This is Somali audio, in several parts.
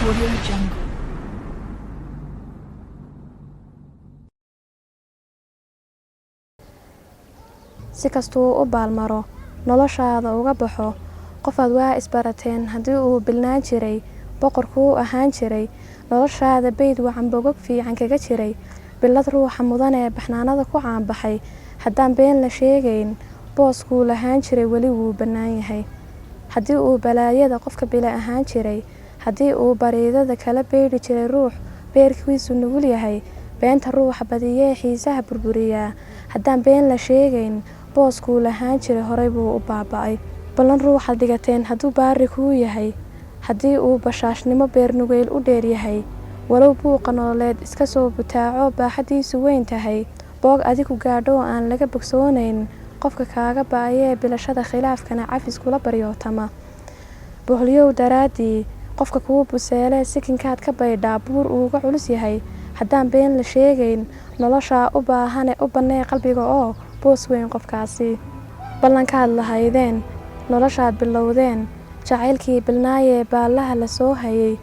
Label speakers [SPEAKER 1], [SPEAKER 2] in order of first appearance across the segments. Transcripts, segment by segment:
[SPEAKER 1] Audio Jungle.
[SPEAKER 2] Si kastuu u baalmaro noloshaada uga baxo qofaad waa isbarateen haddii uu bilnaan jiray boqorkuu ahaan jiray noloshaada bayd wacan bogog fiican kaga jiray bilad ruuxa mudan ee baxnaanada ku caanbaxay haddaan been la sheegayn booskuu lahaan jiray weli wuu bannaan yahay haddii uu balaayada qofka bila ahaan jiray haddii uu bariidada kala beydhi jiray ruux beerkiisu nugul yahay beenta ruuxa badiyee xiisaha burburiyaa haddaan been la sheegayn booskuu lahaan jiray horay buu u baaba'ay ballan ruuxaad dhigateen hadduu baari kuu yahay haddii uu bashaashnimo beernugeyl u dheer yahay walow buuqa nololeed iska soo butaaco baaxadiisu weyn tahay boog adigu gaadho oo aan laga bogsoonayn qofka kaaga ba'ayee bilashada khilaafkana cafis kula baryootama boholyow daraaddii qofka kuu buseelee sikinkaad ka baydhaa buur uuga culus yahay haddaan been la sheegayn noloshaa u baahane u bannee qalbiga oo boos weyn qofkaasi ballankaad lahaydeen noloshaad bilowdeen jacaylkii bilnaayee baallaha la soo hayay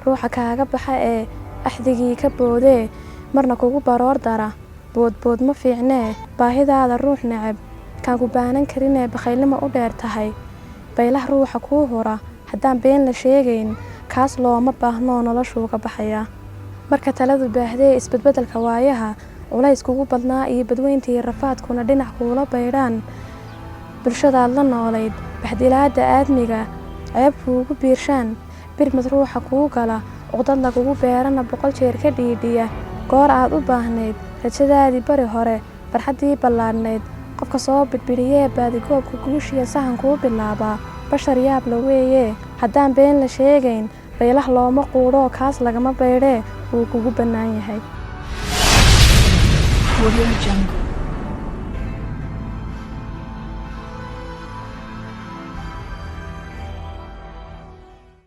[SPEAKER 2] ruuxa kaaga baxa ee axdigii ka boodee marna kugu baroor dara boodbood ma fiicnee baahidaada ruux neceb kaan ku baanan karinee bakhaylnimo u dheer tahay baylah ruuxa kuu hura haddaan been la sheegayn kaas looma baahnoo noloshuu ka baxayaa marka taladu baahdee isbedbedelka waayaha culays kugu badnaa iyo badweyntii rafaadkuna dhinac kuula baydhaan bulshadaad la noolayd baxdilaada aadmiga ceeb kuugu biirshaan birmad ruuxa kuu gala cuqdad lagugu beerana 100 jeer ka dhiidhiya goor aad u baahnayd rajadaadii bari hore farxaddii ballaadhnayd qofka soo bidhbidhiyee baadigoobka guushiya sahan kuu bilaabaa bashar yaab la weeyee haddaan been la sheegayn baylah looma quudhoo kaas lagama baydhee wuu kugu bannaan yahay
[SPEAKER 1] Audio Jungle.